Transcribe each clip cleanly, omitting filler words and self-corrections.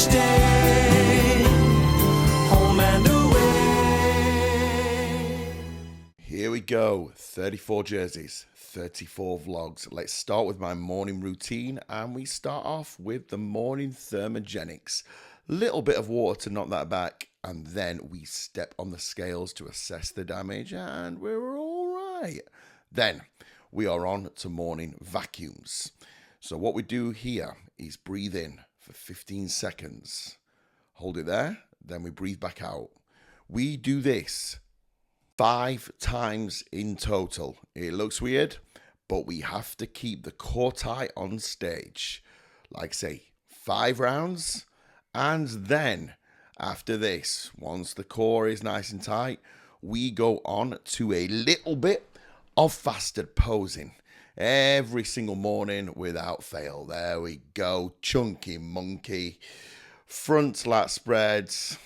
each day, home and away. Here we go, 34 jerseys, 34 vlogs. Let's start with my morning routine, and we start off with the morning thermogenics. Little bit of water to knock that back, and then we step on the scales to assess the damage, and we're all right. Then we are on to morning vacuums. So what we do here is breathe in for 15 seconds. Hold it there, then we breathe back out. We do this 5 times in total. It looks weird, but we have to keep the core tight on stage. Like say, 5 rounds. And then after this, once the core is nice and tight, we go on to a little bit of fasted posing. Every single morning without fail. There we go. Chunky monkey. Front lat spreads.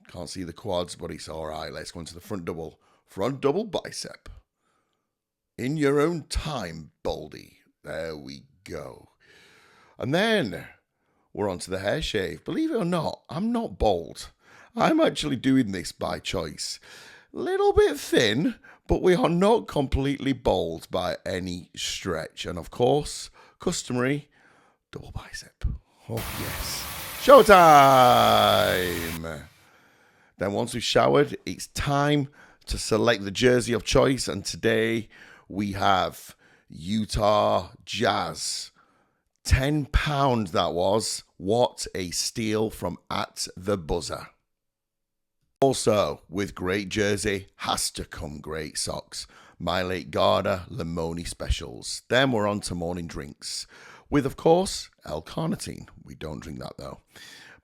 Can't see the quads, but it's all right. Let's go into the front double. Front double bicep. In your own time, Baldy. There we go. And then we're on to the hair shave. Believe it or not, I'm not bald. I'm actually doing this by choice. Little bit thin, but we are not completely bald by any stretch. And of course, customary double bicep. Oh yes. Showtime! Then once we've showered, it's time to select the jersey of choice. And today we have Utah Jazz. £10 that was. What a steal from At The Buzzer. Also, with great jersey, has to come great socks. My Late Garda Limoni Specials. Then we're on to morning drinks. With, of course, L-carnitine. We don't drink that though.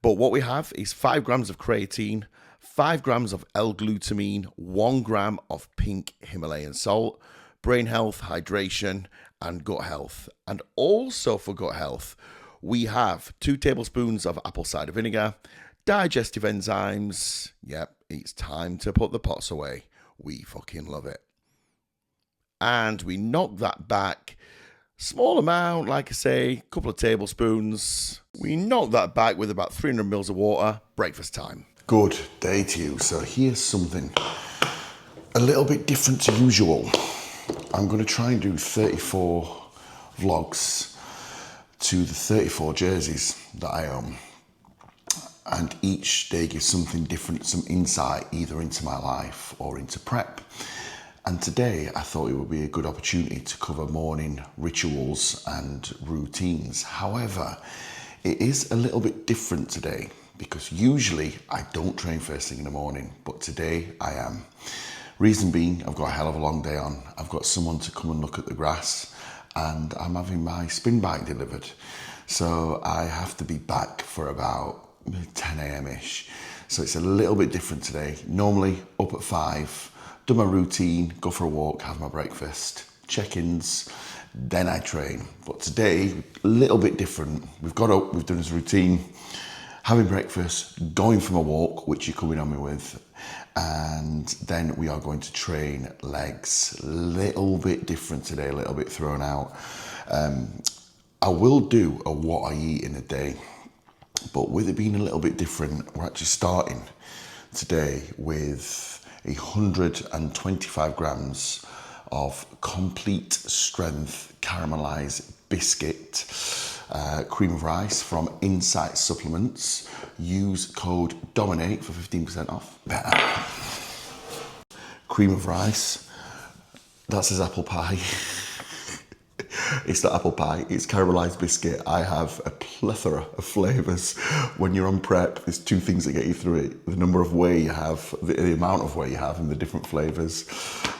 But what we have is 5 grams of creatine, 5 grams of L-glutamine, 1 gram of pink Himalayan salt, brain health, hydration, and gut health. And also for gut health, we have 2 tablespoons of apple cider vinegar, digestive enzymes. Yep, it's time to put the pots away. We fucking love it. And we knock that back. Small amount, like I say, couple of tablespoons. We knock that back with about 300 mils of water. Breakfast time. Good day to you. So here's something a little bit different to usual. I'm going to try and do 34 vlogs to the 34 jerseys that I own. And each day gives something different, some insight either into my life or into prep. And today I thought it would be a good opportunity to cover morning rituals and routines. However, it is a little bit different today because usually I don't train first thing in the morning, but today I am. Reason being, I've got a hell of a long day on. I've got someone to come and look at the grass, and I'm having my spin bike delivered. So I have to be back for about 10 a.m.-ish. So it's a little bit different today. Normally up at 5, do my routine, go for a walk, have my breakfast, check-ins, then I train. But today, a little bit different. We've got up, we've done this routine, having breakfast, going for my walk, which you're coming on me with, and then we are going to train legs. Little bit different today, a little bit thrown out. I will do a what I eat in a day, but with it being a little bit different, we're actually starting today with 125 grams of complete strength caramelized biscuit, cream of rice from Insight Supplements. Use code DOMINATE for 15% off. Better. Cream of rice, that says apple pie. It's not apple pie, it's caramelized biscuit. I have a plethora of flavors. When you're on prep, there's 2 things that get you through it. The number of whey you have, the amount of whey you have and the different flavors,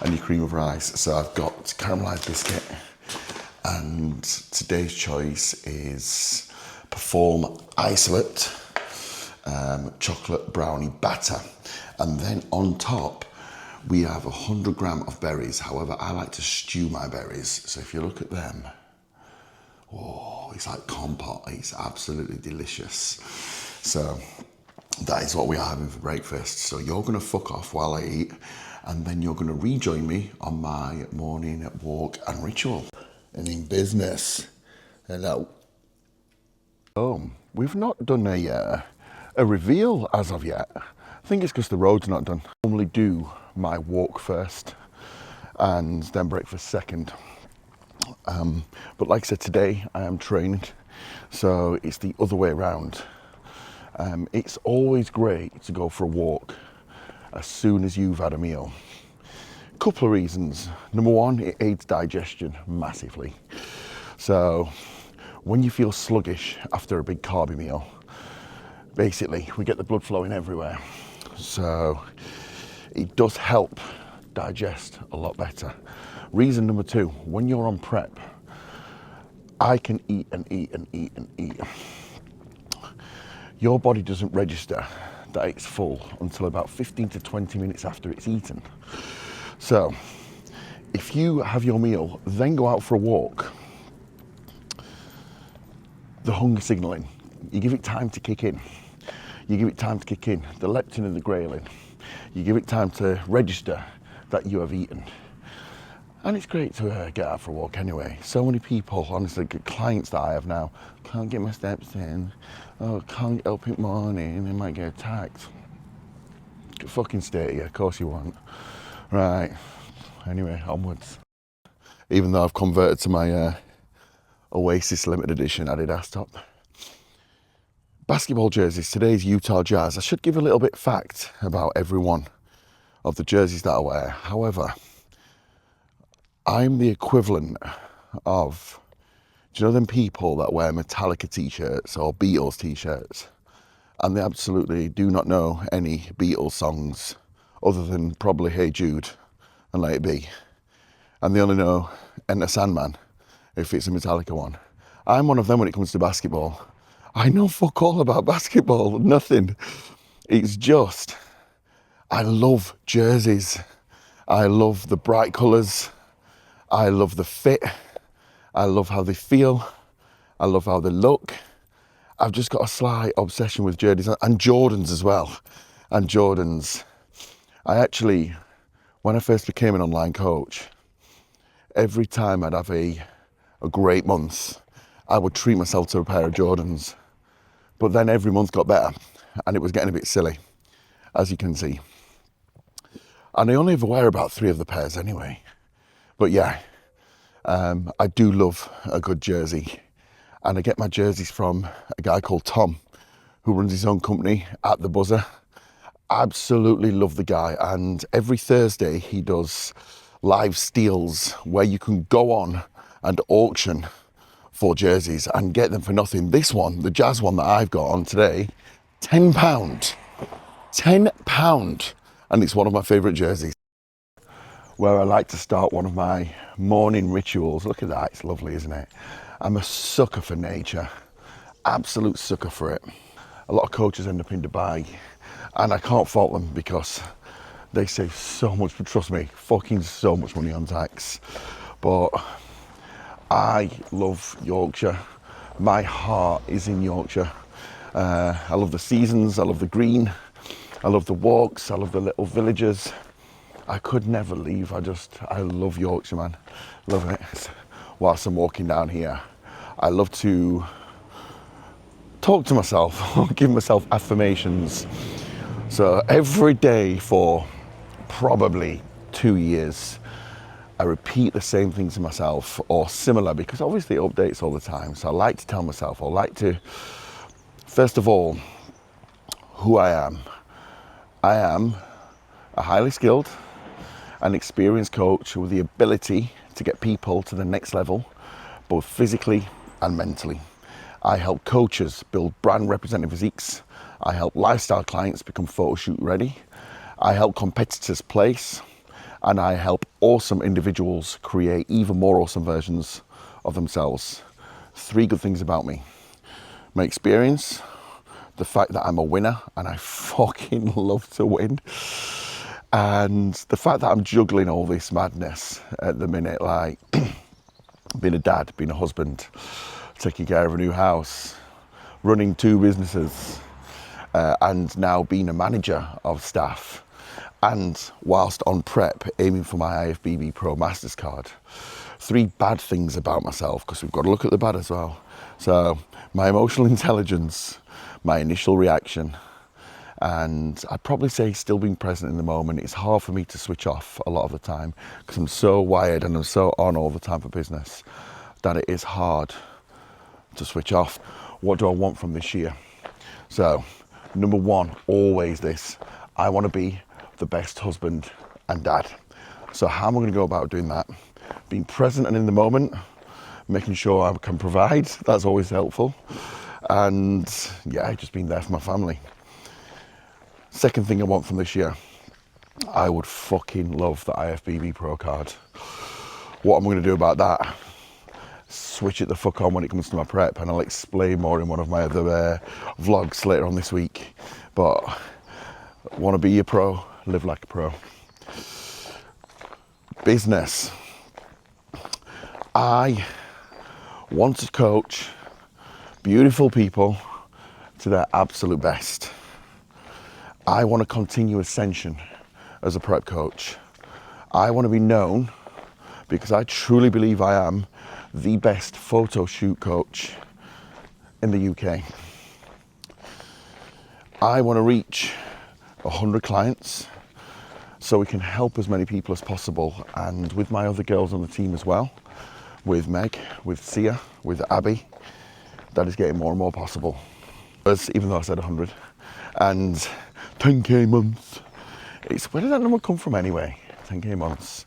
and your cream of rice. So I've got caramelized biscuit, and today's choice is Perform Isolate chocolate brownie batter. And then on top, we have 100 gram of berries. However, I like to stew my berries. So if you look at them, oh, it's like compote. It's absolutely delicious. So that is what we are having for breakfast. So you're gonna fuck off while I eat, and then you're gonna rejoin me on my morning walk and ritual. And in business, hello. Oh, we've not done a reveal as of yet. I think it's because the road's not done. I normally do my walk first and then breakfast second. But like I said, today I am training, so it's the other way around. It's always great to go for a walk as soon as you've had a meal. Couple of reasons. Number one, it aids digestion massively. So when you feel sluggish after a big carby meal, basically we get the blood flowing everywhere. So it does help digest a lot better. Reason number two, when you're on prep, I can eat and eat and eat and eat. Your body doesn't register that it's full until about 15 to 20 minutes after it's eaten. So if you have your meal, then go out for a walk, the hunger signaling, you give it time to kick in. You give it time to kick in, the leptin and the ghrelin. You give it time to register that you have eaten. And it's great to get out for a walk anyway. So many people, honestly, clients that I have now, can't get my steps in, oh, can't get up in the morning, they might get attacked. Fucking stay here, of course you won't. Right, anyway, onwards. Even though I've converted to my Oasis limited edition Adidas top. Basketball jerseys, today's Utah Jazz. I should give a little bit fact about every one of the jerseys that I wear. However, I'm the equivalent of, do you know them people that wear Metallica t-shirts or Beatles t-shirts, and they absolutely do not know any Beatles songs other than probably Hey Jude and Let It Be, and they only know Enter Sandman if it's a Metallica one. I'm one of them when it comes to basketball. I know fuck all about basketball, nothing. It's just, I love jerseys. I love the bright colours. I love the fit. I love how they feel. I love how they look. I've just got a slight obsession with jerseys and Jordans as well. And Jordans. I actually, when I first became an online coach, every time I'd have a great month, I would treat myself to a pair of Jordans. But then every month got better and it was getting a bit silly, as you can see. And I only ever wear about 3 of the pairs anyway. But yeah, I do love a good jersey. And I get my jerseys from a guy called Tom, who runs his own company at The Buzzer. Absolutely love the guy. And every Thursday he does live steals where you can go on and auction for jerseys and get them for nothing. This one, the Jazz one that I've got on today, £10. £10. And it's one of my favourite jerseys. Where I like to start one of my morning rituals. Look at that, it's lovely, isn't it? I'm a sucker for nature. Absolute sucker for it. A lot of coaches end up in Dubai and I can't fault them because they save so much, but trust me, fucking so much money on tax. But I love Yorkshire. My heart is in Yorkshire. I love the seasons, I love the green, I love the walks, I love the little villages. I could never leave. I love Yorkshire, man. Love it. Whilst I'm walking down here, I love to talk to myself, give myself affirmations. So every day for probably 2 years, I repeat the same thing to myself or similar, because obviously it updates all the time. So I like to tell myself, I like to, first of all, who I am. I am a highly skilled and experienced coach with the ability to get people to the next level, both physically and mentally. I help coaches build brand representative physiques. I help lifestyle clients become photo shoot ready. I help competitors place. And I help awesome individuals create even more awesome versions of themselves. 3 good things about me. My experience, the fact that I'm a winner and I fucking love to win. And the fact that I'm juggling all this madness at the minute, like being a dad, being a husband, taking care of a new house, running 2 businesses, and now being a manager of staff. And whilst on prep, aiming for my IFBB Pro Masters card. 3 bad things about myself, because we've got to look at the bad as well. So my emotional intelligence, my initial reaction, and I'd probably say still being present in the moment. It's hard for me to switch off a lot of the time because I'm so wired and I'm so on all the time for business that it is hard to switch off. What do I want from this year? So number 1, always this: I want to be the best husband and dad. So how am I going to go about doing that? Being present and in the moment, making sure I can provide, that's always helpful. And yeah, just being there for my family. Second thing I want from this year, I would fucking love the IFBB Pro card. What am I going to do about that? Switch it the fuck on when it comes to my prep, and I'll explain more in one of my other vlogs later on this week. But want to be a pro, live like a pro. Business. I want to coach beautiful people to their absolute best. I want to continue ascension as a prep coach. I want to be known, because I truly believe I am the best photo shoot coach in the UK. I want to reach 100 clients so we can help as many people as possible, and with my other girls on the team as well, with Meg, with Sia, with Abby, that is getting more and more possible. Even though I said 100 and 10k months, where did that number come from anyway? 10k months.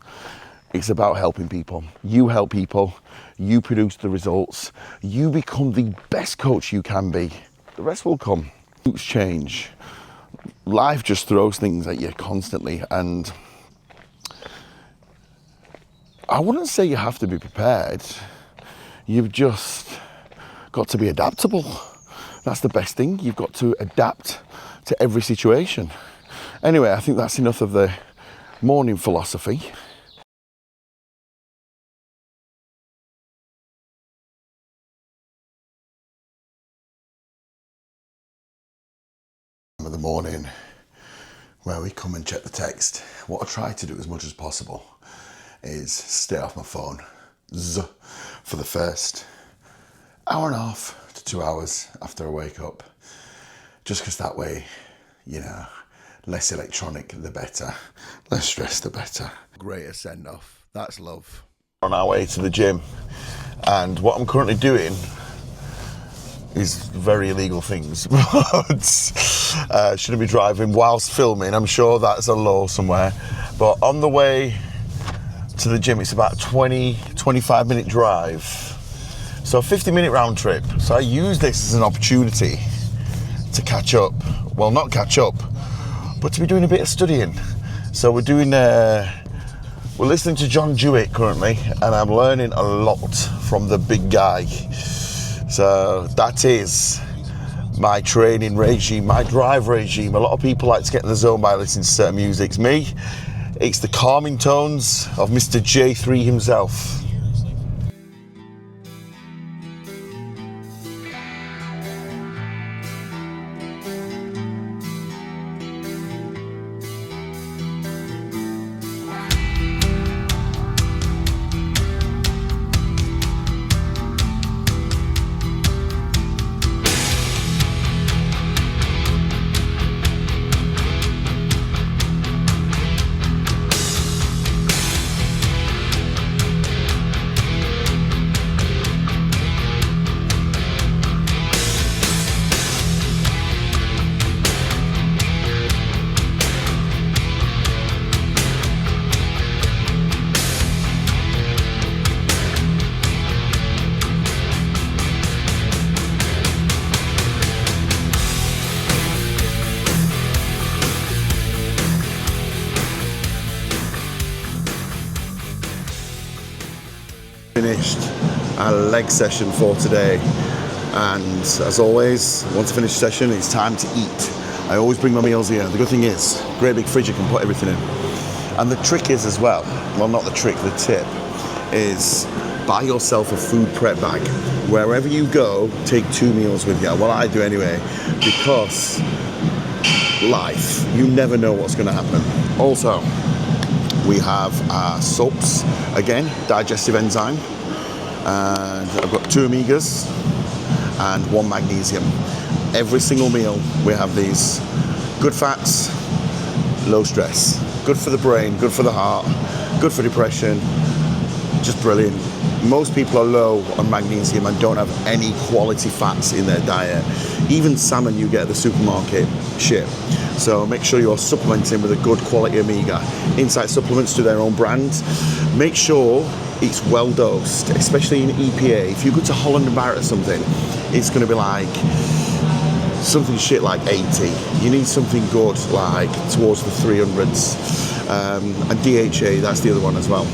It's about helping people. You help people, you produce the results, you become the best coach you can be. The rest will come. Things change. Life just throws things at you constantly, and I wouldn't say you have to be prepared. You've just got to be adaptable. That's the best thing. You've got to adapt to every situation. Anyway, I think that's enough of the morning philosophy. Of the morning where we come and check the text. What I try to do as much as possible is stay off my phone for the first hour and a half to 2 hours after I wake up, just because that way, you know, less electronic the better, less stress the better. Greater send off, that's love. On our way to the gym, and what I'm currently doing is very illegal things, but shouldn't be driving whilst filming. I'm sure that's a law somewhere. But on the way to the gym, it's about 25 minute drive. So a 50-minute round trip. So I use this as an opportunity to catch up. Well, not catch up, but to be doing a bit of studying. So we're listening to John Jewett currently, and I'm learning a lot from the big guy. So that is my training regime, my drive regime. A lot of people like to get in the zone by listening to certain music. Me, it's the calming tones of Mr. J3 himself. Finished our leg session for today, and as always, once I finish the session, it's time to eat. I always bring my meals here. The good thing is, great big fridge, you can put everything in. And the trick is as well, not the trick, the tip is buy yourself a food prep bag. Wherever you go, take 2 meals with you. Well, I do anyway, because life, you never know what's going to happen. Also, we have our subs, again, digestive enzyme, and I've got 2 omegas and 1 magnesium. Every single meal we have these. Good fats, low stress. Good for the brain, good for the heart, good for depression. Just brilliant. Most people are low on magnesium and don't have any quality fats in their diet. Even salmon you get at the supermarket, shit. So make sure you're supplementing with a good quality omega. Insight Supplements do their own brand. Make sure it's well dosed, especially in EPA. If you go to Holland and Barrett or something, it's going to be like something shit like 80. You need something good like towards the 300s. And DHA, that's the other one as well.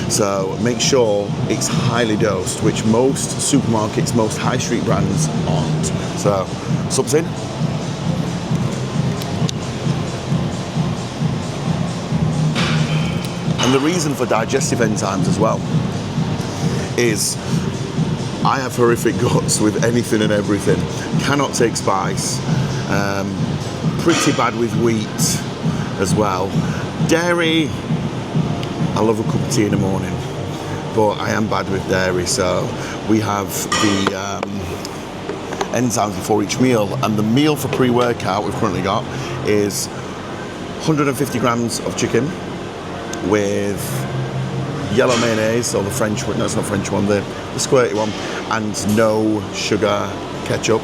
So make sure it's highly dosed, which most supermarkets, most high street brands aren't. So, subs in. And the reason for digestive enzymes as well is I have horrific guts with anything and everything. Cannot take spice. Pretty bad with wheat as well. Dairy, I love a cup of tea in the morning, but I am bad with dairy, so we have the enzymes before each meal, and the meal for pre-workout we've currently got is 150 grams of chicken with yellow mayonnaise, or the French one, no, it's not French one, the squirty one, and no sugar ketchup.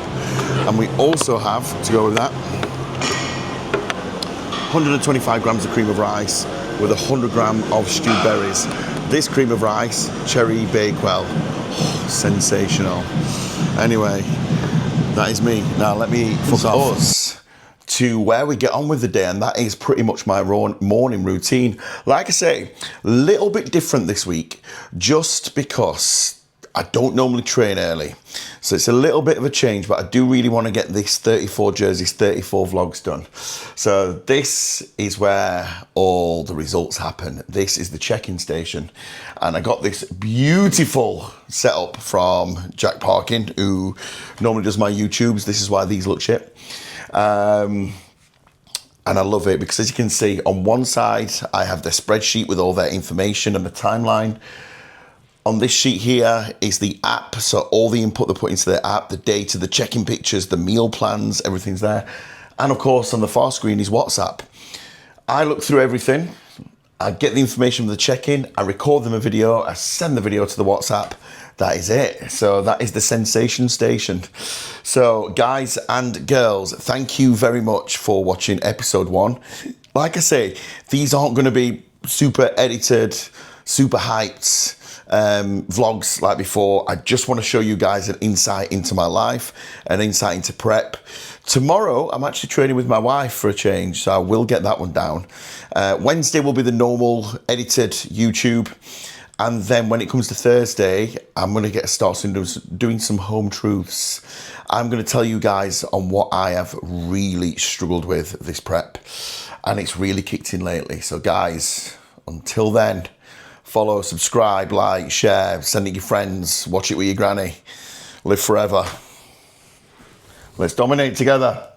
And we also have, to go with that, 125 grams of cream of rice with 100 gram of stewed berries. This cream of rice, cherry bakewell, sensational. Anyway, that is me. Now let me fuck off to where we get on with the day, and that is pretty much my morning routine. Like I say, a little bit different this week, just because I don't normally train early. So it's a little bit of a change, but I do really want to get this 34 jerseys, 34 vlogs done. So this is where all the results happen. This is the check-in station. And I got this beautiful setup from Jack Parkin, who normally does my YouTubes. This is why these look shit. And I love it because, as you can see, on one side, I have the spreadsheet with all their information and the timeline. On this sheet here is the app, so all the input they put into the app, the data, the check-in pictures, the meal plans, everything's there. And of course, on the far screen is WhatsApp. I look through everything, I get the information from the check-in, I record them a video, I send the video to the WhatsApp. That is it. So that is the Sensation Station. So guys and girls, thank you very much for watching episode 1. Like I say, these aren't going to be super edited, super hyped vlogs like before. I just want to show you guys an insight into my life, an insight into prep. Tomorrow, I'm actually training with my wife for a change, so I will get that one down. Wednesday will be the normal edited YouTube. And then when it comes to Thursday, I'm going to start doing some home truths. I'm going to tell you guys on what I have really struggled with this prep. And it's really kicked in lately. So guys, until then, follow, subscribe, like, share, send it to your friends, watch it with your granny. Live forever. Let's dominate together.